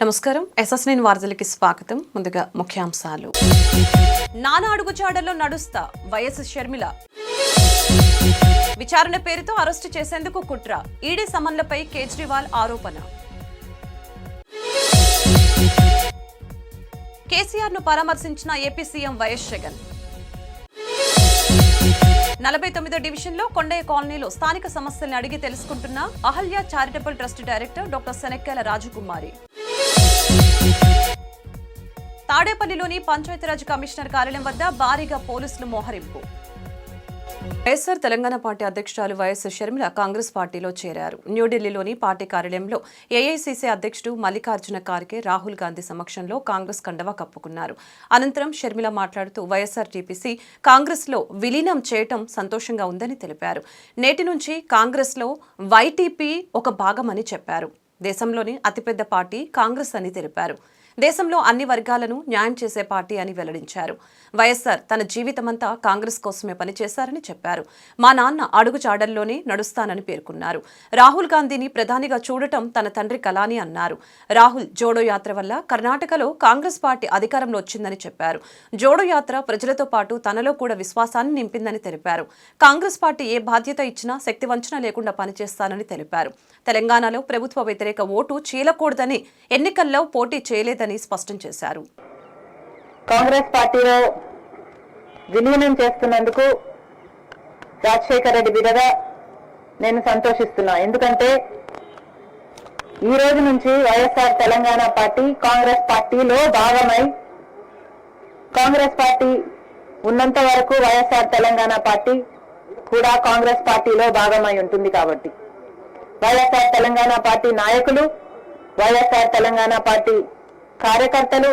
నమస్కారం ఎస్ఎస్9 వార్తలకి స్వాగతం. ముందుగా ముఖ్యాంశాలు. నానా అడుగుజాడల్లో నడుస్తా వైఎస్ షర్మిల. విచారణ పేరుతో అరెస్టు చేసేందుకు కుట్ర. ఈడీ సమన్లపై కేజ్రీవాల్ ఆరోపణ. కేసీఆర్ ను పరామర్శించిన ఏపీ సీఎం వైఎస్ జగన్. 49వ డివిజన్లో కొండయ్య కాలనీలో స్థానిక సమస్యల్ని అడిగి తెలుసుకుంటున్న Ahalya charitable trust director doctor Shanakkela Rajakumari. తాడేపల్లిలోని పంచాయతీరాజ్ కమిషనర్ కార్యాలయం వద్ద భారీగా పోలీసులు మోహరింపు. వైఎస్ఆర్ తెలంగాణ పార్టీ అధ్యక్షురాలు వైఎస్ షర్మిల కాంగ్రెస్ పార్టీలో చేరారు. న్యూఢిల్లీలోని పార్టీ కార్యాలయంలో ఏఐసీసీ అధ్యక్షుడు మల్లికార్జున ఖార్గే రాహుల్ గాంధీ సమక్షంలో కాంగ్రెస్ కండవా కప్పుకున్నారు. అనంతరం షర్మిల మాట్లాడుతూ వైఎస్ఆర్టీపీసీ కాంగ్రెస్లో విలీనం చేయటం సంతోషంగా ఉందని తెలిపారు. నేటి నుంచి కాంగ్రెస్లో వైటీపీ ఒక భాగమని చెప్పారు. దేశంలోని అతిపెద్ద పార్టీ కాంగ్రెస్ అని తెలిపారు. దేశంలో అన్ని వర్గాలను న్యాయం చేసే పార్టీ అని వెల్లడించారు. వైఎస్ఆర్ తన జీవితమంతా కాంగ్రెస్ కోసమే పనిచేశారని చెప్పారు. మా నాన్న అడుగుజాడల్లోనే నడుస్తానని పేర్కొన్నారు. రాహుల్ గాంధీని ప్రధానిగా చూడటం తన తండ్రి కల అని అన్నారు. రాహుల్ జోడో యాత్ర వల్ల కర్ణాటకలో కాంగ్రెస్ పార్టీ అధికారంలో వచ్చిందని చెప్పారు. జోడో యాత్ర ప్రజలతో పాటు తనలో కూడా విశ్వాసాన్ని నింపిందని తెలిపారు. కాంగ్రెస్ పార్టీ ఏ బాధ్యత ఇచ్చినా శక్తివంచన లేకుండా పనిచేస్తానని తెలిపారు. తెలంగాణలో ప్రభుత్వ వ్యతిరేక ఓటు చీలకూడదని ఎన్నికల్లో పోటీ చేయలేదని స్పష్టం చేశారు. కాంగ్రెస్ పార్టీలో విలీనం చేస్తున్నందుకు రాజశేఖర రెడ్డి బిడ్డగా నేను సంతోషిస్తున్నా. ఎందుకంటే ఈ రోజు నుంచి వైఎస్ఆర్ తెలంగాణ పార్టీ కాంగ్రెస్ పార్టీలో భాగమై, కాంగ్రెస్ పార్టీ ఉన్నంత వరకు వైఎస్ఆర్ తెలంగాణ పార్టీ కూడా కాంగ్రెస్ పార్టీలో భాగమై ఉంటుంది. కాబట్టి వైఎస్ఆర్ తెలంగాణ పార్టీ నాయకులు, వైఎస్ఆర్ తెలంగాణ పార్టీ కార్యకర్తలు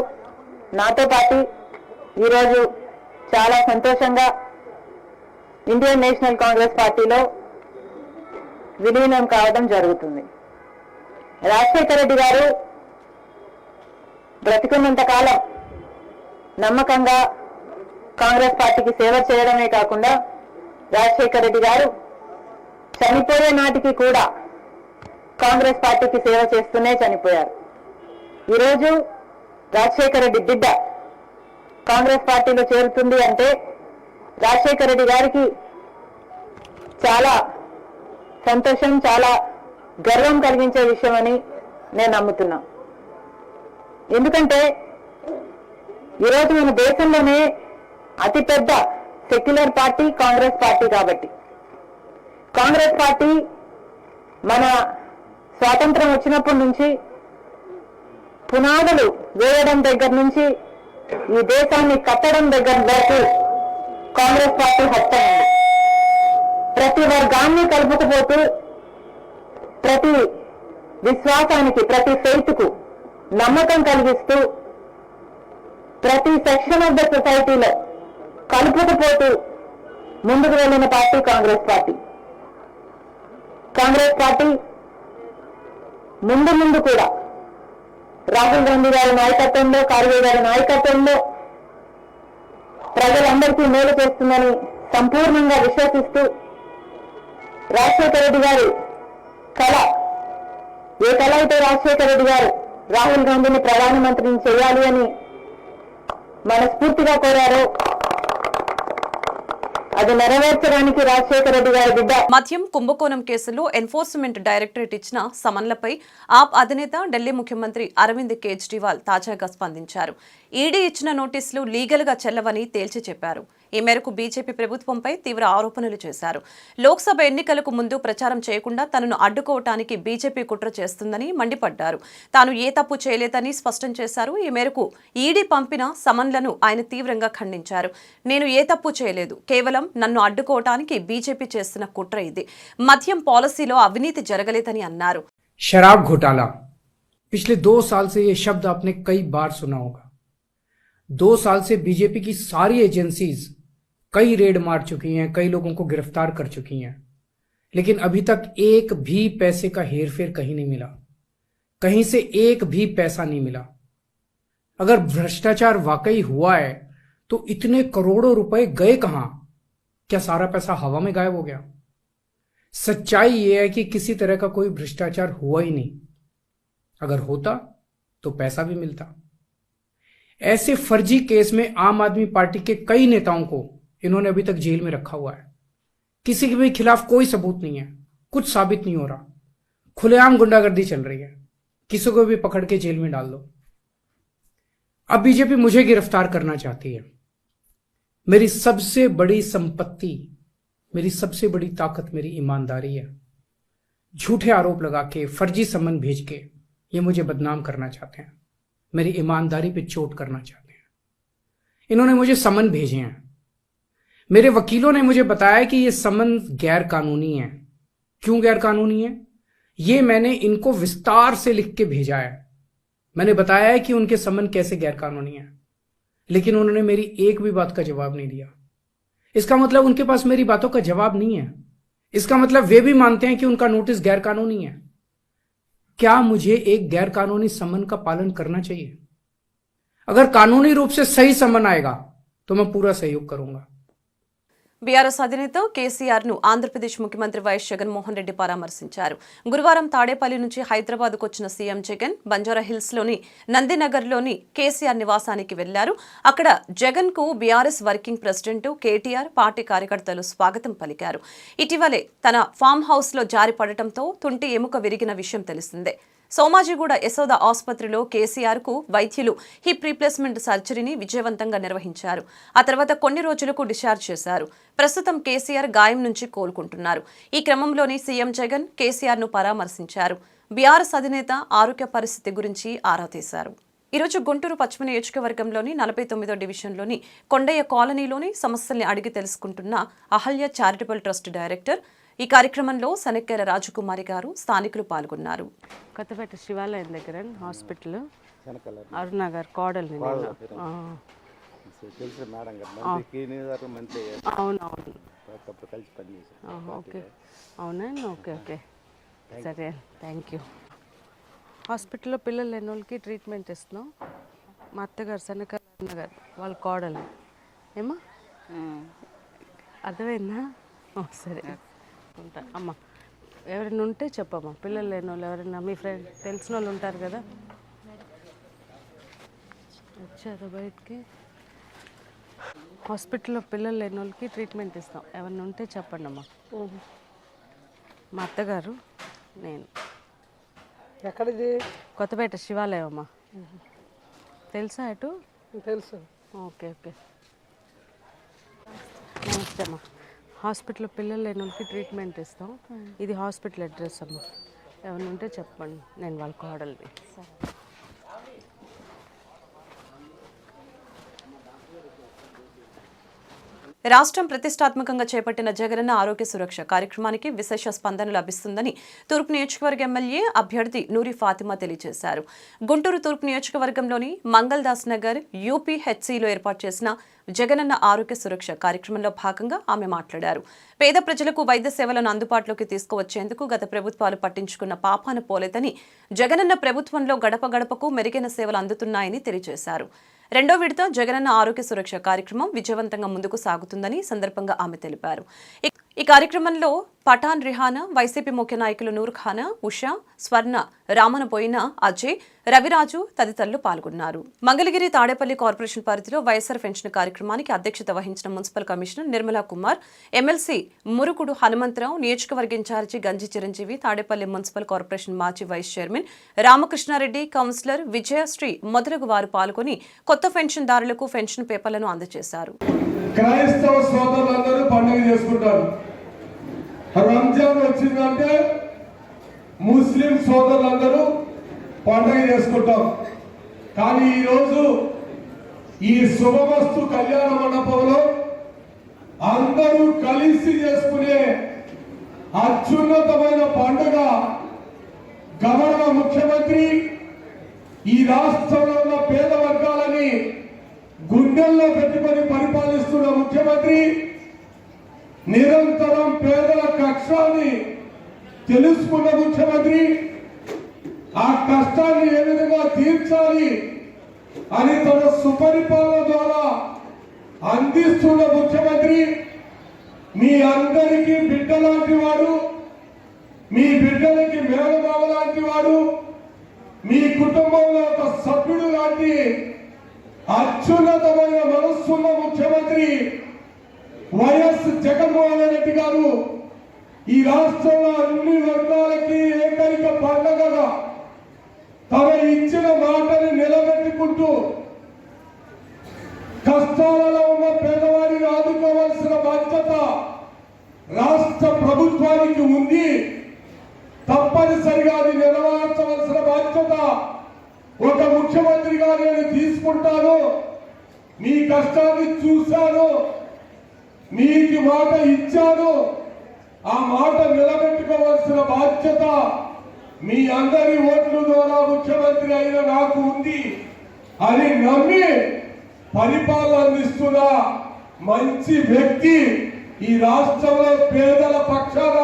నాతో పాటు ఈరోజు చాలా సంతోషంగా ఇండియన్ నేషనల్ కాంగ్రెస్ పార్టీలో విలీనం కావడం జరుగుతుంది. రాజశేఖర రెడ్డి గారు బ్రతికున్నంత కాలం నమ్మకంగా కాంగ్రెస్ పార్టీకి సేవ చేయడమే కాకుండా రాజశేఖర రెడ్డి గారు చనిపోయే నాటికి కూడా కాంగ్రెస్ పార్టీకి సేవ చేస్తూనే చనిపోయారు. ఈరోజు రాజశేఖర రెడ్డి బిడ్డ కాంగ్రెస్ పార్టీలో చేరుతుంది అంటే రాజశేఖర రెడ్డి గారికి చాలా సంతోషం, చాలా గర్వం కలిగించే విషయం అని నేను నమ్ముతున్నా. ఎందుకంటే ఈరోజు మన దేశంలోనే అతిపెద్ద సెక్యులర్ పార్టీ కాంగ్రెస్ పార్టీ. కాబట్టి కాంగ్రెస్ పార్టీ మన స్వాతంత్రం వచ్చినప్పటి నుంచి పునాదులు వేయడం దగ్గర నుంచి ఈ దేశాన్ని కట్టడం దగ్గర వరకు కాంగ్రెస్ పార్టీ హస్తమైంది. ప్రతి వర్గాన్ని కలుపుకుపోతూ, ప్రతి విశ్వాసానికి, ప్రతి ఫెయిత్కు నమ్మకం కలిగిస్తూ, ప్రతి సెక్షన్ ఆఫ్ ద సొసైటీలో కలుపుకుపోతూ ముందుకు వెళ్ళిన party Congress party. Congress party ముందు కూడా రాహుల్ గాంధీ గారి నాయకత్వంలో, ఖార్గే గారి నాయకత్వంలో ప్రజలందరికీ మేలు చేస్తుందని సంపూర్ణంగా విశ్వసిస్తూ, రాజశేఖర రెడ్డి గారి కళ, ఏ కళ అయితే రాజశేఖర రెడ్డి గారు రాహుల్ గాంధీని ప్రధానమంత్రిని చేయాలి అని మనస్ఫూర్తిగా కోరారో అది నెరవేర్చడానికి రాజశేఖర రెడ్డి గారి బిడ్డ. మద్యం కుంభకోణం కేసులో ఎన్ఫోర్స్మెంట్ డైరెక్టరేట్ ఇచ్చిన సమన్లపై ఆప్ అధినేత ఢిల్లీ ముఖ్యమంత్రి అరవింద్ కేజ్రీవాల్ తాజాగా స్పందించారు. ఈడీ ఇచ్చిన నోటీసులు లీగల్ గా చెల్లవని తేల్చి చెప్పారు. ఈ మేరకు బీజేపీ ప్రభుత్వంపై తీవ్ర ఆరోపణలు చేశారు. లోక్సభ ఎన్నికలకు ముందు ప్రచారం చేయకుండా తనను అడ్డుకోవటానికి బీజేపీ కుట్ర చేస్తుందని మండిపడ్డారు. తాను ఏ తప్పు చేయలేదని స్పష్టం చేశారు. ఈ మేరకు ఈడీ పంపిన సమన్లను ఆయన తీవ్రంగా ఖండించారు. నేను ఏ తప్పు చేయలేదు, కేవలం నన్ను అడ్డుకోవటానికి బీజేపీ చేస్తున్న కుట్ర ఇది. మద్యం పాలసీలో అవినీతి జరగలేదని అన్నారు. शराब घोटाला पिछले 2 साल से ये शब्द आपने कई बार सुना होगा. 2 साल से बीजेपी की सारी एजेंसीज कई रेड मार चुकी हैं, कई लोगों को गिरफ्तार कर चुकी हैं, लेकिन अभी तक एक भी पैसे का हेरफेर कहीं नहीं मिला. कहीं से एक भी पैसा नहीं मिला. अगर भ्रष्टाचार वाकई हुआ है तो इतने करोड़ों रुपए गए कहां? क्या सारा पैसा हवा में गायब हो गया? सच्चाई यह है कि किसी तरह का कोई भ्रष्टाचार हुआ ही नहीं. अगर होता तो पैसा भी मिलता। ऐसे फर्जी केस में आम आदमी पार्टी के कई नेताओं को इन्होंने अभी तक जेल में रखा हुआ है। किसी के भी खिलाफ कोई सबूत नहीं है, कुछ साबित नहीं हो रहा, खुलेआम गुंडागर्दी चल रही है, किसी को भी पकड़ के जेल में डाल दो। अब बीजेपी मुझे गिरफ्तार करना चाहती है। मेरी सबसे बड़ी संपत्ति, मेरी सबसे बड़ी ताकत मेरी ईमानदारी है। झूठे आरोप लगा के, फर्जी सम्मन भेज के ये मुझे बदनाम करना चाहते हैं, मेरी ईमानदारी पे चोट करना चाहते हैं। इन्होंने मुझे सम्मन भेजे हैं। मेरे वकीलों ने मुझे बताया कि ये सम्मन गैर कानूनी है। क्यों गैर कानूनी है? ये मैंने इनको विस्तार से लिख के भेजा है। मैंने बताया है कि उनके सम्मन कैसे गैर कानूनी है, लेकिन उन्होंने मेरी एक भी बात का जवाब नहीं दिया। इसका मतलब उनके पास मेरी बातों का जवाब नहीं है। इसका मतलब वे भी मानते हैं कि उनका नोटिस गैर कानूनी है। क्या मुझे एक गैर कानूनी सम्मन का पालन करना चाहिए? अगर कानूनी रूप से सही सम्मन आएगा तो मैं पूरा सहयोग करूंगा। బీఆర్ఎస్ అధినేత కేసీఆర్ ను ఆంధ్రప్రదేశ్ ముఖ్యమంత్రి వైఎస్ జగన్మోహన్ రెడ్డి పరామర్శించారు. గురువారం తాడేపల్లి నుంచి హైదరాబాద్కు వచ్చిన సీఎం జగన్ బంజారాహిల్స్ లోని నందినగర్లోని కేసీఆర్ నివాసానికి వెళ్లారు. అక్కడ జగన్ కు BRS working president KTR, party కార్యకర్తలు స్వాగతం పలికారు. ఇటీవలే తన ఫామ్ హౌస్ లో జారి పడటంతో తుంటి ఎముక విరిగిన విషయం తెలిసిందే. సోమాజిగూడ యశోద ఆసుపత్రిలో కేసీఆర్ కు వైద్యులు హిప్ రీప్లేస్మెంట్ సర్జరీని విజయవంతంగా నిర్వహించారు. ఆ తర్వాత కొన్ని రోజులకు డిశ్చార్జ్ చేశారు. ప్రస్తుతం కేసీఆర్ గాయం నుంచి కోలుకుంటున్నారు. ఈ క్రమంలోని సీఎం జగన్ కేసీఆర్ ను పరామర్శించారు. బీఆర్ఎస్ అధినేత ఆరోగ్య పరిస్థితి గురించి ఆరా తీశారు. ఈరోజు గుంటూరు పశ్చిమ నియోజకవర్గంలోని 49వ డివిజన్లోని కొండయ్య కాలనీలోని సమస్యల్ని అడిగి తెలుసుకుంటున్న అహల్య చారిటబుల్ ట్రస్ట్ డైరెక్టర్. ఈ కార్యక్రమంలో సనక్కేర రాజకుమారి గారు, స్థానికులు పాల్గొన్నారు. కొత్తపేట శివాలయం దగ్గర హాస్పిటల్ అరుణనగర్ కోడలు. అవునవును, ఓకే, అవునా, ఓకే ఓకే, సరే, థ్యాంక్ యూ. హాస్పిటల్లో పిల్లలు లేని వాళ్ళకి ట్రీట్మెంట్ ఇస్తున్నాం. మా అత్తగారు సనక్కేర అరుణనగర్ వాళ్ళ కోడలు. ఏమా అర్థమైందా? సరే ఉంటా అమ్మ. ఎవరైనా ఉంటే చెప్పమ్మా, పిల్లలు లేని వాళ్ళు ఎవరైనా మీ ఫ్రెండ్ తెలిసిన వాళ్ళు ఉంటారు కదా. వచ్చారు బయటికి. హాస్పిటల్లో పిల్లలు లేని వాళ్ళకి ట్రీట్మెంట్ ఇస్తాం. ఎవరైనా ఉంటే చెప్పండి అమ్మా. మా అత్తగారు, నేను. ఎక్కడిది? కొత్తపేట శివాలయం అమ్మా. తెలుసా అటు? తెలుసు. ఓకే ఓకే, నమస్తే అమ్మా. హాస్పిటల్లో పిల్లలు లేని వాళ్ళకి ట్రీట్మెంట్ ఇస్తాం. ఇది హాస్పిటల్ అడ్రస్ అమ్మా. ఎవరైనా ఉంటే చెప్పండి, నేను వాళ్ళ కోడల్ని. రాష్ట్రం ప్రతిష్టాత్మకంగా చేపట్టిన జగనన్న ఆరోగ్య సురక్ష కార్యక్రమానికి విశేష స్పందన లభిస్తుందని తూర్పు నియోజకవర్గ ఎమ్మెల్యే అభ్యర్థి నూరి ఫాతిమా తెలియజేశారు. గుంటూరు తూర్పు నియోజకవర్గంలోని మంగళదాస్ నగర్ యూపీహెచ్సిలో ఏర్పాటు చేసిన జగనన్న ఆరోగ్య సురక్ష కార్యక్రమంలో భాగంగా ఆమె మాట్లాడారు. పేద ప్రజలకు వైద్య సేవలను అందుబాటులోకి తీసుకువచ్చేందుకు గత ప్రభుత్వాలు పట్టించుకున్న పాపాన పోలేదని, జగనన్న ప్రభుత్వంలో గడప గడపకు మెరుగైన సేవలు అందుతున్నాయని తెలియజేశారు. రెండో విడత జగనన్న ఆరోగ్య సురక్ష కార్యక్రమం విజయవంతంగా ముందుకు సాగుతుందని సందర్భంగా ఆమె తెలిపారు. ఈ కార్యక్రమంలో పఠాన్ రిహానా, వైసీపీ ముఖ్య నాయకులు నూర్ ఖానా, ఉషా, స్వర్ణ, రామనబోయిన, అజయ్, రవిరాజు తదితరులు పాల్గొన్నారు. మంగళగిరి తాడేపల్లి కార్పొరేషన్ పరిధిలో వైఎస్ఆర్ పెన్షన్ కార్యక్రమానికి అధ్యక్షత వహించిన municipal commissioner Nirmala Kumar, MLC Murukudu Hanumantha Rao, నియోజకవర్గ incharge Ganji Chiranjeevi, Tadepalli municipal corporation మాజీ vice chairman Ramakrishna Reddy, councillor Vijayasri మొదలగు వారు పాల్గొని కొత్త పెన్షన్దారులకు పెన్షన్ పేపర్లను అందజేశారు. క్రైస్తవ సోదరులందరూ పండుగ చేసుకుంటారు. రంజాన్ వచ్చిందంటే ముస్లిం సోదరులందరూ పండుగ చేసుకుంటాం. కానీ ఈరోజు ఈ శుభమస్తు కళ్యాణ మండపంలో అందరూ కలిసి చేసుకునే అత్యున్నతమైన పండుగ గౌరవ ముఖ్యమంత్రి ఈ రాష్ట్రంలో ఉన్న పేద వర్గాలని గుండెల్లో పెట్టుకొని పరిపాలిస్తున్న ముఖ్యమంత్రి నిరంతరం పేదల కష్టాన్ని తెలుసుకున్న ముఖ్యమంత్రి, ఆ కష్టాన్ని ఏ విధంగా తీర్చాలి అని తన సుపరిపాలన ద్వారా అందిస్తున్న ముఖ్యమంత్రి, మీ అందరికీ బిడ్డ లాంటి వాడు, మీ బిడ్డలకి మేనమామ లాంటి వాడు, మీ కుటుంబంలో ఒక సభ్యుడు లాంటి అత్యున్నతమైన మనస్సున్న ముఖ్యమంత్రి వైఎస్ జగన్మోహన్ రెడ్డి గారు ఈ రాష్ట్రంలో అన్ని వర్గాలకి ఏకైక పండగగా తమ ఇచ్చిన మాటని నిలబెట్టుకుంటూ కష్టాలలో ఉన్న పేదవాడిని ఆదుకోవాల్సిన బాధ్యత రాష్ట్ర ప్రభుత్వానికి ఉంది. తప్పనిసరిగా అది నెరవేర్చవలసిన బాధ్యత ఒక ముఖ్యమంత్రిగా నేను తీసుకుంటాను. మీ కష్టాన్ని చూశాను, మీకు మాట ఇచ్చాను, ఆ మాట నిలబెట్టుకోవాల్సిన బాధ్యత మీ అందరి ఓట్ల ద్వారా ముఖ్యమంత్రి అయిన నాకు ఉంది అని నమ్మి పరిపాలన అందిస్తున్న మంచి వ్యక్తి, ఈ రాష్ట్రంలో పేదల పక్షాన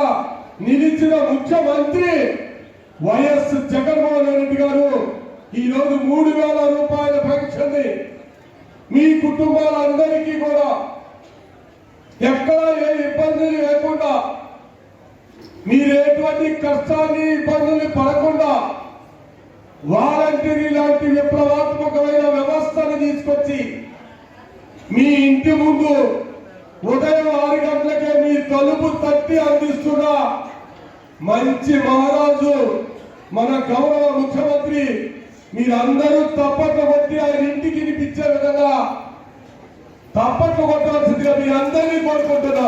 నిలిచిన ముఖ్యమంత్రి వైఎస్ జగన్మోహన్ రెడ్డి గారు ఈరోజు 3,000 రూపాయల పెన్షన్ మీ కుటుంబాలందరికీ కూడా ఎక్కడా ఏ ఇబ్బందులు లేకుండా, మీరు ఎటువంటి కష్టాన్ని ఇబ్బందులు పడకుండా వాలంటీర్ లాంటి విప్లవాత్మకమైన వ్యవస్థను తీసుకొచ్చి మీ ఇంటి ముందు ఉదయం 6 గంటలకే మీ తలుపు తట్టి అందిస్తున్న మంచి మహారాజు మన గౌరవ ముఖ్యమంత్రి. మీరందరూ తప్పట్లు కొట్టి ఆయన ఇంటికి వినిపించే విధంగా తప్పట్లు కొట్టాల్సిందిగా మీ అందరినీ కోరుకుంటున్నా.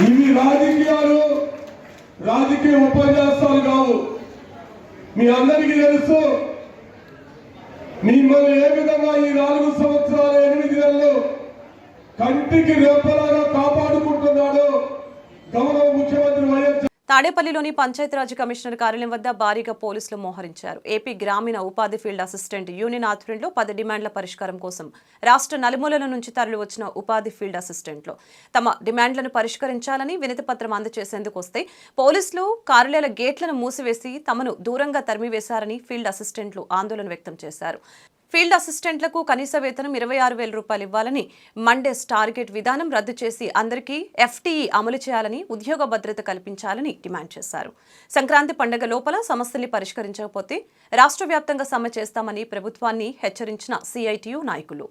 ఇవి రాజకీయ ఉపన్యాసాలు కావు. మీ అందరికీ తెలుసు మిమ్మల్ని ఏ విధంగా ఈ 4 సంవత్సరాలు 8 నెలలు కంటికి రెప్పలాగా కాపాడుకుంటున్నాడు గౌరవ ముఖ్యమంత్రి వైఎస్. తాడేపల్లిలోని పంచాయతీరాజ్ కమిషనర్ కార్యాలయం వద్ద భారీగా పోలీసులు మోహరించారు. ఏపీ గ్రామీణ ఉపాధి ఫీల్డ్ అసిస్టెంట్ యూనియన్ ఆధ్వర్యంలో 10 డిమాండ్ల పరిష్కారం కోసం రాష్ట్ర నలుమూలల నుంచి తరలి వచ్చిన ఉపాధి ఫీల్డ్ అసిస్టెంట్లు తమ డిమాండ్లను పరిష్కరించాలని వినతిపత్రం అందజేసేందుకు వస్తే పోలీసులు కార్యాలయాల గేట్లను మూసివేసి తమను దూరంగా తరిమివేశారని ఫీల్డ్ అసిస్టెంట్లు ఆందోళన వ్యక్తం చేశారు. ఫీల్డ్ అసిస్టెంట్లకు కనీస వేతనం 26,000 రూపాయలు ఇవ్వాలని, మండేస్ టార్గెట్ విధానం రద్దు చేసి అందరికీ FTE అమలు చేయాలని, ఉద్యోగ భద్రత కల్పించాలని డిమాండ్ చేశారు. సంక్రాంతి పండుగ లోపల సమస్యల్ని పరిష్కరించకపోతే రాష్ట్ర వ్యాప్తంగా సమ్మె చేస్తామని ప్రభుత్వాన్ని హెచ్చరించిన CITU నాయకులు.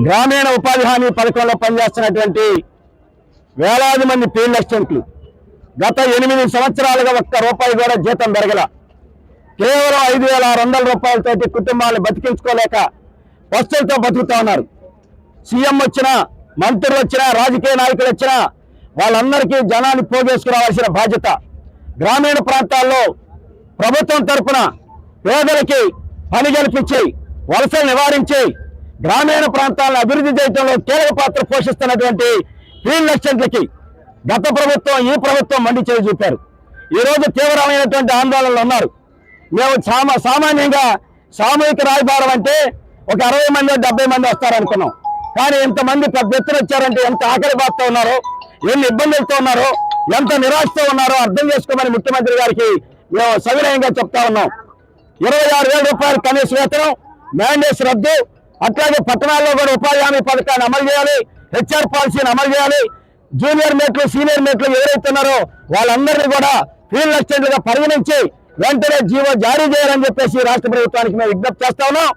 గ్రామీణ ఉపాధి హామీ పథకంలో పనిచేస్తున్నటువంటి వేలాది మంది ఫీల్డ్ అసిస్టెంట్లు గత 8 సంవత్సరాలుగా ఒక్క రూపాయి కూడా జీతం పెరగల. కేవలం 5,600 రూపాయలతోటి కుటుంబాలను బతికించుకోలేక వస్తువులతో బతుకుతా ఉన్నారు. సీఎం వచ్చినా, మంత్రులు వచ్చినా, రాజకీయ నాయకులు వచ్చినా వాళ్ళందరికీ జనాన్ని పోగేసుకురావాల్సిన బాధ్యత గ్రామీణ ప్రాంతాల్లో ప్రభుత్వం తరఫున పేదలకి పని కల్పించి వలసలు నివారించి గ్రామీణ ప్రాంతాలను అభివృద్ధి చేయడంలో కీలక పాత్ర పోషిస్తున్నటువంటి ఫీల్డ్ అసిస్టెంట్లకి గత ప్రభుత్వం, ఈ ప్రభుత్వం మండి చేయి చూపారు. ఈరోజు తీవ్రమైనటువంటి ఆందోళనలు ఉన్నారు. మేము సామాన్యంగా సామూహిక రాయబారం అంటే ఒక 60 మంది 70 మంది వస్తారనుకున్నాం. కానీ ఇంతమంది పెద్ద ఎత్తున వచ్చారంటే ఎంత ఆకలి బాధతో ఉన్నారో, ఎన్ని ఇబ్బందులతో ఉన్నారో, ఎంత నిరాశతో ఉన్నారో అర్థం చేసుకోమని ముఖ్యమంత్రి గారికి మేము సవినయంగా చెప్తా ఉన్నాం. 26,000 రూపాయలు కనీస వేతనం, మ్యాండేట్స్ రద్దు, అట్లాగే పట్టణాల్లో కూడా ఉపాధి హామీ పథకాన్ని అమలు చేయాలి, HR పాలసీని అమలు చేయాలి. జూనియర్ మేట్లు, సీనియర్ మేట్లు ఎవరైతే ఉన్నారో వాళ్ళందరినీ కూడా ఫీల్డ్ అసిస్టెంట్లుగా పరిగణించి వెంటనే జీవో జారీ చేయాలని చెప్పేసి రాష్ట్ర ప్రభుత్వానికి మేము విజ్ఞప్తి చేస్తా ఉన్నాం.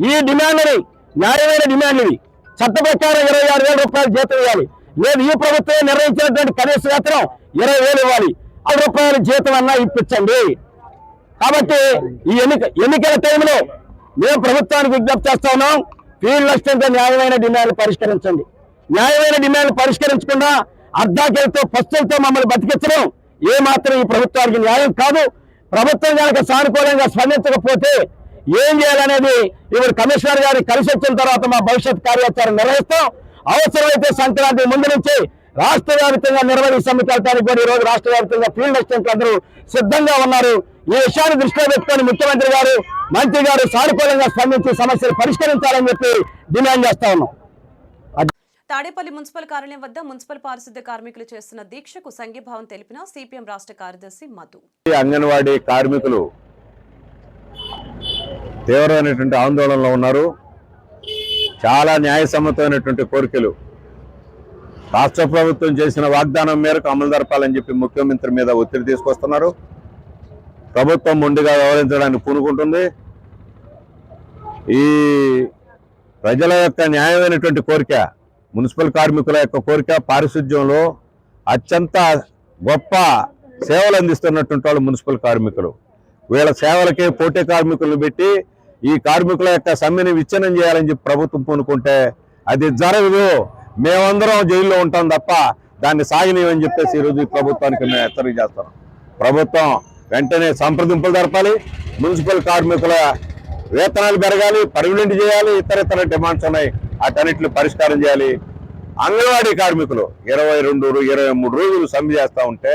ఈ డిమాండ్ని న్యాయమైన డిమాండ్లు ఇవి. చట్ట ప్రకారం 26,000 రూపాయలు జీతం ఇవ్వాలి. లేదు, ఈ ప్రభుత్వం నిర్ణయించినటువంటి కనీస వేతనం 20,000 ఇవ్వాలి. 6 రూపాయల జీతం అన్నా ఇప్పించండి. కాబట్టి ఈ ఎన్నికల టైంలో మేము ప్రభుత్వానికి విజ్ఞప్తి చేస్తా ఉన్నాం, ఫీల్డ్ అసిస్టెంట్ న్యాయమైన డిమాండ్లు పరిష్కరించండి. న్యాయమైన డిమాండ్లు పరిష్కరించకుండా అర్ధాకిలతో పస్తులతో మమ్మల్ని బతికించడం ఏమాత్రం ఈ ప్రభుత్వానికి న్యాయం కాదు. ప్రభుత్వం కనుక సానుకూలంగా స్పందించకపోతే ఏం చేయాలనేది ఇప్పుడు కమిషనర్ గారిని కలిసి వచ్చిన తర్వాత మా భవిష్యత్ కార్యాచరణ నిర్వహిస్తాం. అవసరమైతే సంక్రాంతి ముందు నుంచి రాష్ట్ర వ్యాప్తంగా నిర్వహణ సమ్మెకెళ్ళడానికి కూడా ఈరోజు రాష్ట్ర వ్యాప్తంగా ఫీల్డ్ అసిస్టెంట్లు అందరూ సిద్ధంగా ఉన్నారు. ఈ విషయాన్ని దృష్టిలో పెట్టుకొని ముఖ్యమంత్రి గారు, మంత్రి గారు సానుకూలంగా స్పందించి సమస్యలు పరిష్కరించాలని చెప్పి డిమాండ్ చేస్తా ఉన్నాం. తాడేపల్లి మున్సిపల్ కార్యాలయం వద్ద మున్సిపల్ పారిశుద్ధ్య కార్మికులు చేస్తున్న దీక్షకు సంఘీభావం తెలిపిన CPM రాష్ట్ర కార్యదర్శి మధు. అంగన్వాడీ కార్మికులు తీవ్రమైనటువంటి ఆందోళనలో ఉన్నారు. చాలా న్యాయసమ్మతమైనటువంటి కోరికలు రాష్ట్ర ప్రభుత్వం చేసిన వాగ్దానం మేరకు అమలు జరపాలని చెప్పి ముఖ్యమంత్రి మీద ఒత్తిడి తీసుకొస్తున్నారు. ప్రభుత్వం మొండిగా వ్యవహరించడానికి పూనుకుంటుంది. ఈ ప్రజల యొక్క న్యాయమైనటువంటి కోరిక, మున్సిపల్ కార్మికుల యొక్క కోరిక, పారిశుధ్యంలో అత్యంత గొప్ప సేవలు అందిస్తున్నటువంటి వాళ్ళు మున్సిపల్ కార్మికులు. వీళ్ళ సేవలకే పోటీ కార్మికులను పెట్టి ఈ కార్మికుల యొక్క సమ్మెని విచ్ఛిన్నం చేయాలని చెప్పి ప్రభుత్వం పూనుకుంటే అది జరగదు. మేమందరం జైల్లో ఉంటాం తప్ప దాన్ని సాగనీయమని చెప్పేసి ఈరోజు ఈ ప్రభుత్వానికి మేము హెచ్చరిక చేస్తాం. ప్రభుత్వం వెంటనే సంప్రదింపులు జరపాలి. మున్సిపల్ కార్మికుల వేతనాలు పెరగాలి, పర్మినెంట్ చేయాలి, ఇతర డిమాండ్స్ ఉన్నాయి, వాటన్నిటిని పరిష్కారం చేయాలి. అంగన్వాడీ కార్మికులు 22-23 రోజులు సమ్మె చేస్తూ ఉంటే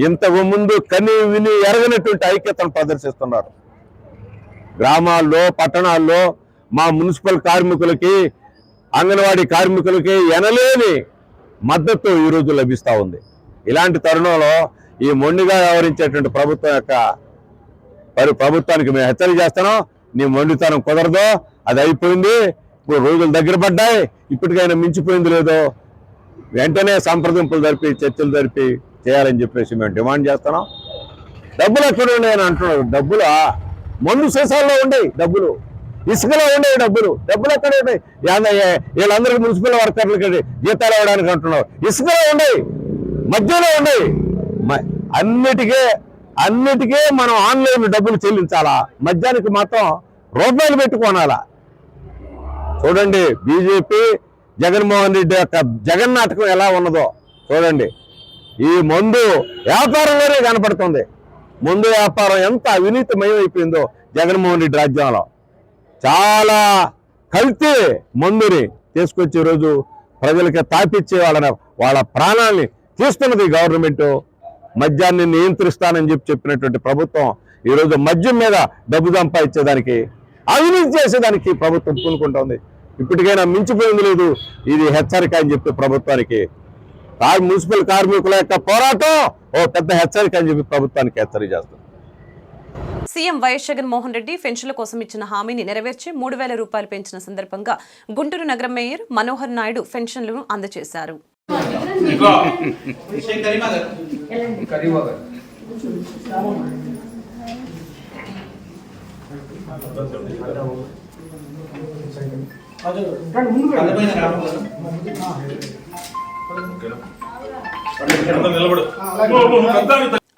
ఇంతకు ముందు కని విని ఎరగనటువంటి ఐక్యతను ప్రదర్శిస్తున్నారు. గ్రామాల్లో, పట్టణాల్లో మా మున్సిపల్ కార్మికులకి, అంగన్వాడీ కార్మికులకి ఎనలేని మద్దతు ఈరోజు లభిస్తూ ఉంది. ఇలాంటి తరుణంలో ఈ మొండిగా వ్యవహరించేటువంటి ప్రభుత్వానికి మేము హెచ్చరిక చేస్తున్నాం. నీ మొండితనం కుదరదు, అది అయిపోయింది. ఇప్పుడు రోజులు దగ్గర పడ్డాయి, ఇప్పటికైనా మించిపోయింది లేదో వెంటనే సంప్రదింపులు జరిపి చర్చలు జరిపి చేయాలని చెప్పేసి మేము డిమాండ్ చేస్తున్నాం. డబ్బులు ఎక్కడ ఉన్నాయని అంటున్నారు. డబ్బులా మందు సీసాల్లో ఉండేవి, డబ్బులు ఇసుకలో ఉండేవి, డబ్బులు ఎక్కడ ఉన్నాయి? వీళ్ళందరికీ మున్సిపల్ వర్కర్లకి జీతాలు ఇవ్వడానికి అంటున్నారు. ఇసుకలో ఉండేవి, మధ్యలో ఉండేవి. అన్నిటికీ మనం ఆన్లైన్ డబ్బులు చెల్లించాలా, మద్యానికి మాత్రం రూపాయలు పెట్టుకోనాలా? చూడండి బీజేపీ జగన్మోహన్ రెడ్డి యొక్క జగన్నాటకం ఎలా ఉన్నదో చూడండి. ఈ మందు వ్యాపారంలోనే కనపడుతుంది. మందు వ్యాపారం ఎంత అవినీతిమయం అయిపోయిందో జగన్మోహన్ రెడ్డి రాజ్యంలో. చాలా కల్తీ మందుని తీసుకొచ్చి ఈరోజు ప్రజలకి తాపిచ్చి వాళ్ళ ప్రాణాలని తీస్తున్నది గవర్నమెంట్. మద్యాన్ని నియంత్రిస్తానని చెప్పినటువంటి ప్రభుత్వం ఈరోజు మద్యం మీద డబ్బు సంపాదించేదానికి, అవినీతి చేసేదానికి ప్రభుత్వం పూనుకుంటోంది. ఇప్పటికైనా మించిపోయింది లేదు. ఇది హెచ్చరిక అని చెప్పి ప్రభుత్వానికి, మున్సిపల్ కార్మికుల యొక్క పోరాటం ఓ పెద్ద హెచ్చరిక అని చెప్పి ప్రభుత్వానికి హెచ్చరిక చేస్తుంది. సీఎం వైఎస్ జగన్మోహన్ రెడ్డి పెన్షన్ల కోసం ఇచ్చిన హామీని నెరవేర్చి 3,000 రూపాయలు పెంచిన సందర్భంగా గుంటూరు నగర మేయర్ మనోహర్ నాయుడు పెన్షన్లను అందజేశారు.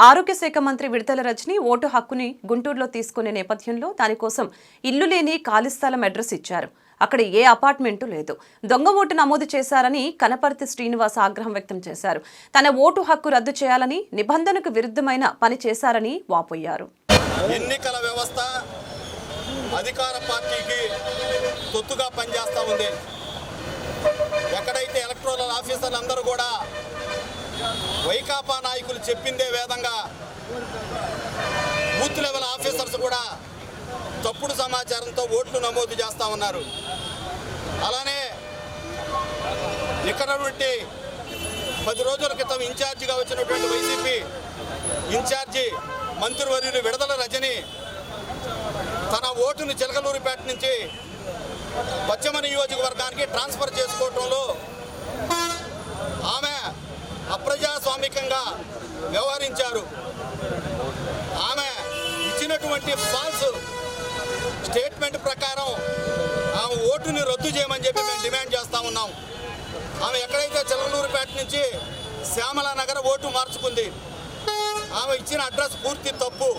ఆరోగ్య శాఖ మంత్రి విడతల రజని ఓటు హక్కుని గుంటూరులో తీసుకునే నేపథ్యంలో దానికోసం ఇల్లు లేని ఖాళీ స్థలం అడ్రస్ ఇచ్చారు. అక్కడ ఏ అపార్ట్మెంటు లేదు. దొంగ ఓటు నమోదు చేశారని కనపర్తి శ్రీనివాస్ ఆగ్రహం వ్యక్తం చేశారు. తన ఓటు హక్కు రద్దు చేయాలని, నిబంధనకు విరుద్ధమైన పని చేశారని వాపోయారు. ఎన్నికల వ్యవస్థ అధికార పార్టీకి తొత్తుగా పనిచేస్తూ ఉంది. ఎక్కడైతే ఎలక్టోరల్ ఆఫీసర్లు అందరూ కూడా వైకాపా నాయకులు చెప్పిందే వేదంగా బూత్ లెవెల్ ఆఫీసర్స్ కూడా తప్పుడు సమాచారంతో ఓట్లు నమోదు చేస్తూ ఉన్నారు. అలానే ఇక్కడ నుండి 10 రోజుల క్రితం ఇన్ఛార్జిగా వచ్చినటువంటి వైసీపీ ఇన్ఛార్జి మంత్రివర్యులు విడదల రజని తన ఓటును చిలకలూరిపేట నుంచి పశ్చిమ నియోజకవర్గానికి ట్రాన్స్ఫర్ చేసుకోవడంలో ఆమె అప్రజాస్వామికంగా వ్యవహరించారు. ఆమె ఇచ్చినటువంటి ఫాల్స్ స్టేట్మెంట్ ప్రకారం ఆమె ఓటుని రద్దు చేయమని చెప్పి మేము డిమాండ్ చేస్తూ ఉన్నాం. ఆమె ఎక్కడైతే చిలకలూరిపేట నుంచి శ్యామలా నగర్ ఓటు మార్చుకుంది, ఆమె ఇచ్చిన అడ్రస్ పూర్తి తప్పు.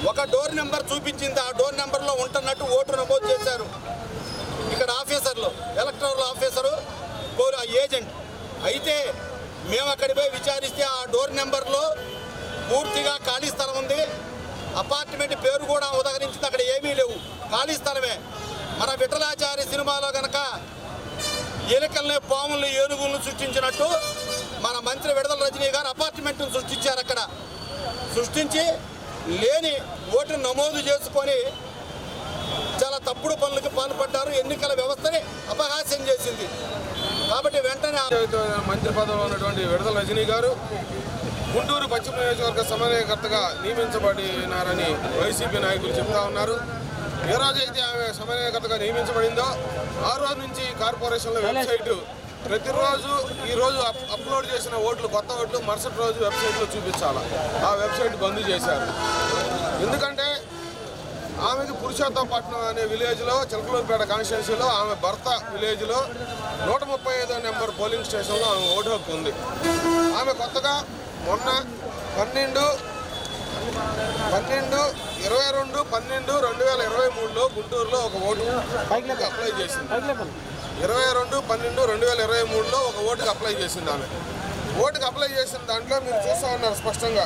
ఒక డోర్ నెంబర్ చూపించింది, ఆ డోర్ నెంబర్లో ఉంటున్నట్టు ఓటు నమోదు చేశారు. ఇక్కడ ఆఫీసర్లు, ఎలక్టోరల్ ఆఫీసరు, ఏజెంట్ అయితే మేము అక్కడికి పోయి విచారిస్తే ఆ డోర్ నెంబర్లో పూర్తిగా ఖాళీ స్థలం ఉంది. అపార్ట్మెంట్ పేరు కూడా ఉదహరించింది, అక్కడ ఏమీ లేవు, ఖాళీ స్థలమే. మన విఠలాచారి సినిమాలో కనుక ఎలుకల్ని, పాములను, ఏనుగులను సృష్టించినట్టు మన మంత్రి విడదల రజనీ గారు అపార్ట్మెంట్ను సృష్టించారు. అక్కడ సృష్టించి లేని ఓటును నమోదు చేసుకొని చాలా తప్పుడు పనులకు పాల్పడ్డారు. ఎన్నికల వ్యవస్థని అపహాస్యం చేసింది. కాబట్టి వెంటనే మంత్రి పదవిలో ఉన్నటువంటి విడదల రజనీ గారు గుంటూరు పశ్చిమ నియోజకవర్గ సమన్వయకర్తగా నియమించబడినారని వైసీపీ నాయకులు చెప్తా ఉన్నారు. ఏ రోజైతే ఆమె సమన్వయకర్తగా నియమించబడిందో ఆ రోజు నుంచి కార్పొరేషన్ల వెబ్సైటు ప్రతిరోజు ఈరోజు అప్లోడ్ చేసిన ఓట్లు, కొత్త ఓట్లు మరుసటి రోజు వెబ్సైట్లో చూపించాలి. ఆ వెబ్సైట్ బంద్ చేశారు. ఎందుకంటే ఆమెకి పురుషోత్తపట్నం అనే విలేజ్లో, చిలకలూరుపేట కాన్స్టిట్యున్సీలో, ఆమె భర్త విలేజ్లో 135వ నెంబర్ పోలింగ్ స్టేషన్లో ఆమె ఓటు హక్కు ఉంది. ఆమె కొత్తగా మొన్న 12/22/2023లో గుంటూరులో ఒక ఓటు అప్లై చేసింది. 22/12/2023లో ఒక ఓటుకి అప్లై చేసింది. ఆమె ఓటుకి అప్లై చేసిన దాంట్లో మీరు చూస్తూ ఉన్నారు స్పష్టంగా.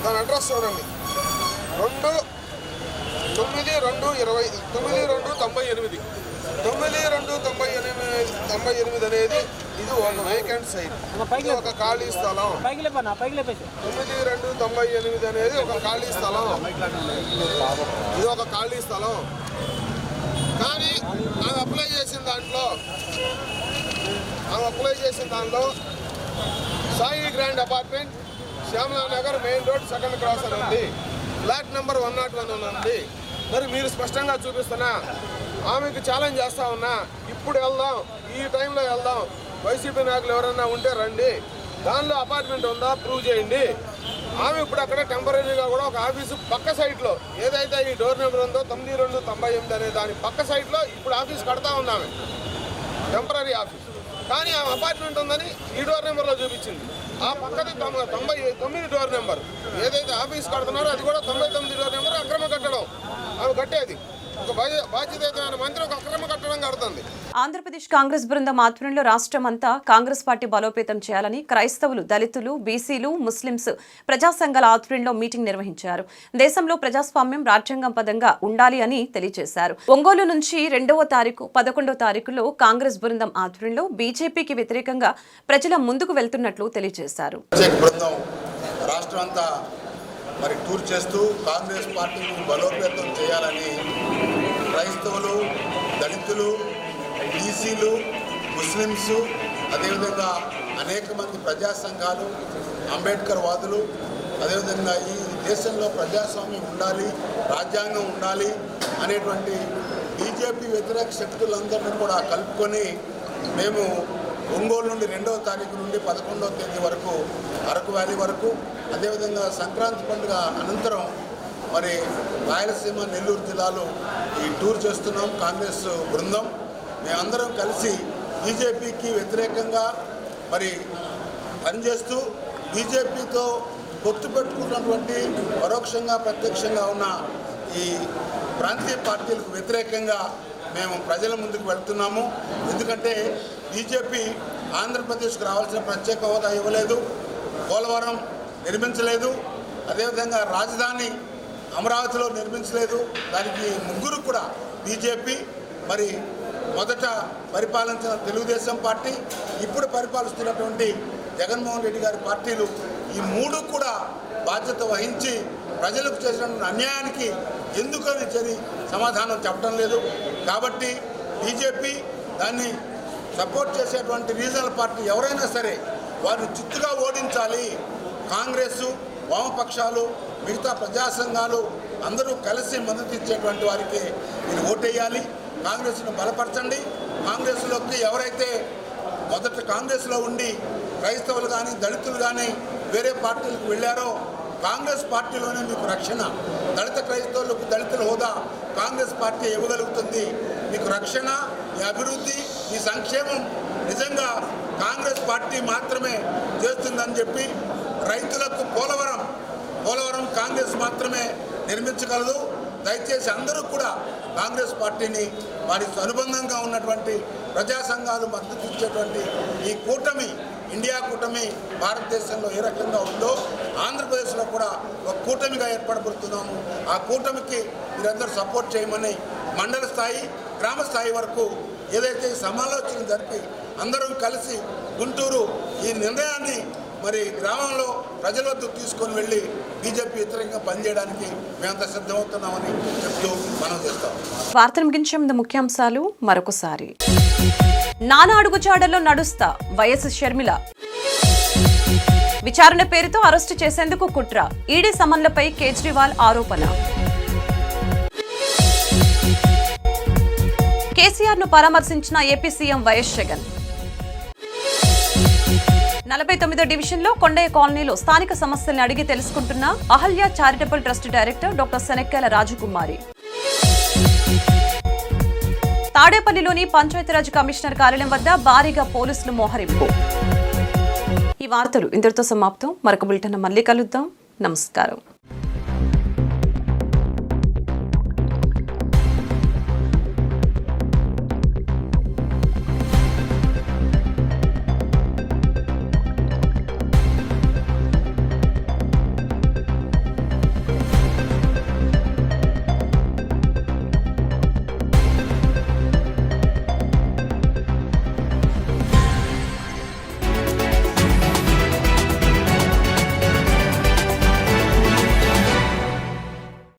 దాని అడ్రస్ చూడండి, 92/20 92/98 అనేది ఇది ఒక వేకెంట్ సైట్, ఒక ఖాళీ స్థలం. 92/98 అనేది ఒక ఖాళీ స్థలం, ఇది ఒక ఖాళీ స్థలం. కానీ ఆమె అప్లై చేసిన దాంట్లో Sai grand apartment, Shyamala Nagar, main road, second cross అని ఉంది. ఫ్లాట్ నెంబర్ 101 అని ఉంది. మరి మీరు స్పష్టంగా చూపిస్తున్నా, ఆమెకు ఛాలెంజ్ చేస్తా ఉన్నా, ఇప్పుడు వెళ్దాం, ఈ టైంలో వెళ్దాం, వైసీపీ నాయకులు ఎవరన్నా ఉంటే రండి, దానిలో అపార్ట్మెంట్ ఉందా ప్రూవ్ చేయండి. ఆమె ఇప్పుడు అక్కడ టెంపరీగా కూడా ఒక ఆఫీసు పక్క సైట్లో, ఏదైతే ఈ డోర్ నెంబర్ ఉందో 9298 అనే దాని పక్క సైట్లో ఇప్పుడు ఆఫీస్ కడతా ఉంది ఆమె, టెంపరీ ఆఫీస్. కానీ ఆమె అపార్ట్మెంట్ ఉందని ఈ డోర్ నెంబర్లో చూపించింది. ఆ పక్కది 99 డోర్ నెంబర్, ఏదైతే ఆఫీస్ కడుతున్నారో అది కూడా 99 డోర్ నెంబర్ అక్రమ కట్టడం. ఆమె కట్టేది ఒక బాధ్యత మంత్రి ఒక అక్రమ కట్టడం కడుతుంది. ఆంధ్రప్రదేశ్ కాంగ్రెస్ బృందం ఆధ్వర్యంలో రాష్ట్రం అంతా కాంగ్రెస్ పార్టీ బలోపేతం చేయాలని క్రైస్తవులు, దళితులు, బీసీలు, ముస్లింస్ ప్రజా సంఘాల ఆధ్వర్యంలో మీటింగ్ నిర్వహించారు. దేశంలో ప్రజాస్వామ్యం రాజ్యాంగబద్ధంగా ఉండాలి అని తెలియజేశారు. ఒంగోలు నుంచి 2వ తారీఖు, 11వ తారీఖులో కాంగ్రెస్ బృందం ఆధ్వర్యంలో బీజేపీకి వ్యతిరేకంగా ప్రజల ముందుకు వెళ్తున్నట్లు తెలియజేశారు. మరి టూర్ చేస్తూ కాంగ్రెస్ పార్టీని బలోపేతం చేయాలని క్రైస్తవులు, దళితులు, బీసీలు, ముస్లిమ్స్, అదేవిధంగా అనేక మంది ప్రజా సంఘాలు, అంబేద్కర్ వాదులు, అదేవిధంగా ఈ దేశంలో ప్రజాస్వామ్యం ఉండాలి, రాజ్యాంగం ఉండాలి అనేటువంటి బీజేపీ వ్యతిరేక శక్తులందరినీ కూడా కలుపుకొని మేము ఒంగోలు నుండి 2వ తారీఖు నుండి 11వ తేదీ వరకు అరకు వ్యాలీ వరకు, అదేవిధంగా సంక్రాంతి పండుగ అనంతరం మరి రాయలసీమ, నెల్లూరు జిల్లాలో ఈ టూర్ చేస్తున్నాం. కాంగ్రెస్ బృందం మేమందరం కలిసి బీజేపీకి వ్యతిరేకంగా మరి పనిచేస్తూ బీజేపీతో పొత్తు పెట్టుకున్నటువంటి పరోక్షంగా ప్రత్యక్షంగా ఉన్న ఈ ప్రాంతీయ పార్టీలకు వ్యతిరేకంగా మేము ప్రజల ముందుకు వెళ్తున్నాము. ఎందుకంటే బీజేపీ ఆంధ్రప్రదేశ్కు రావాల్సిన ప్రత్యేక హోదా ఇవ్వలేదు, పోలవరం నిర్మించలేదు, అదేవిధంగా రాజధాని అమరావతిలో నిర్మించలేదు. దానికి ముగ్గురు కూడా బీజేపీ, మరి మొదట పరిపాలించిన తెలుగుదేశం పార్టీ, ఇప్పుడు పరిపాలిస్తున్నటువంటి జగన్మోహన్ రెడ్డి గారి పార్టీలు, ఈ మూడు కూడా బాధ్యత వహించి ప్రజలకు చేసిన అన్యాయానికి ఎందుకని సమాధానం చెప్పడం లేదు. కాబట్టి బీజేపీ దాన్ని సపోర్ట్ చేసేటువంటి రీజనల్ పార్టీ ఎవరైనా సరే వారిని చిత్తుగా ఓడించాలి. కాంగ్రెస్, వామపక్షాలు, మిగతా ప్రజా సంఘాలు అందరూ కలిసి మద్దతు ఇచ్చేటువంటి వారికి మీరు ఓటేయాలి, కాంగ్రెస్ను బలపరచండి. కాంగ్రెస్లోకి ఎవరైతే మొదట కాంగ్రెస్లో ఉండి క్రైస్తవులు కానీ, దళితులు కానీ వేరే పార్టీలకు వెళ్ళారో కాంగ్రెస్ పార్టీలోనే మీకు రక్షణ. దళిత క్రైస్తవులకు దళితుల హోదా కాంగ్రెస్ పార్టీ ఇవ్వగలుగుతుంది. మీకు రక్షణ, మీ అభివృద్ధి, మీ సంక్షేమం నిజంగా కాంగ్రెస్ పార్టీ మాత్రమే చేస్తుందని చెప్పి, రైతులకు పోలవరం కాంగ్రెస్ మాత్రమే నిర్మించగలదు. దయచేసి అందరూ కూడా కాంగ్రెస్ పార్టీని, వారికి అనుబంధంగా ఉన్నటువంటి ప్రజా సంఘాలు మద్దతు ఇచ్చేటువంటి ఈ కూటమి, ఇండియా కూటమి భారతదేశంలో ఏ రకంగా ఉందో ఆంధ్రప్రదేశ్లో కూడా ఒక కూటమిగా ఏర్పడబడుతున్నాము. ఆ కూటమికి మీరందరూ సపోర్ట్ చేయమని మండల స్థాయి, గ్రామ స్థాయి వరకు ఏదైతే సమాలోచన జరిపి అందరం కలిసి గుంటూరు ఈ నిర్ణయాన్ని మరి గ్రామంలో ప్రజల వద్దకు తీసుకొని వెళ్ళి బీజేపీ వ్యతిరేకంగా పనిచేయడానికి మేమంతా సిద్ధమవుతున్నామని చెప్తూ మనం చేస్తాం. వార్తలు ముగించే ముందు ముఖ్యాంశాలు మరొకసారి. నానా అడుగుజాడల్లో నడుస్తా వైఎస్ షర్మిల. విచారణ పేరుతో అరెస్టు చేసేందుకు కుట్ర. ఈడీ సమన్లపై కేజ్రీవాల్ ఆరోపణ. కేసీఆర్ ను పరామర్శించిన ఏపీ సీఎం వైఎస్ జగన్. 49వ డివిజన్లో కొండయ్య కాలనీలో స్థానిక సమస్యల్ని అడిగి తెలుసుకుంటున్న Ahalya charitable trust director doctor Shanakkayala Rajakumari. తాడేపల్లిలోని పంచాయతీరాజ్ కమిషనర్ కార్యాలయం వద్ద భారీగా పోలీసులు మోహరింపు. ఈ వార్తలు ఇంతటితో సమాప్తం. మరొక బులెటిన్ మళ్ళీ కలుద్దాం. నమస్కారం.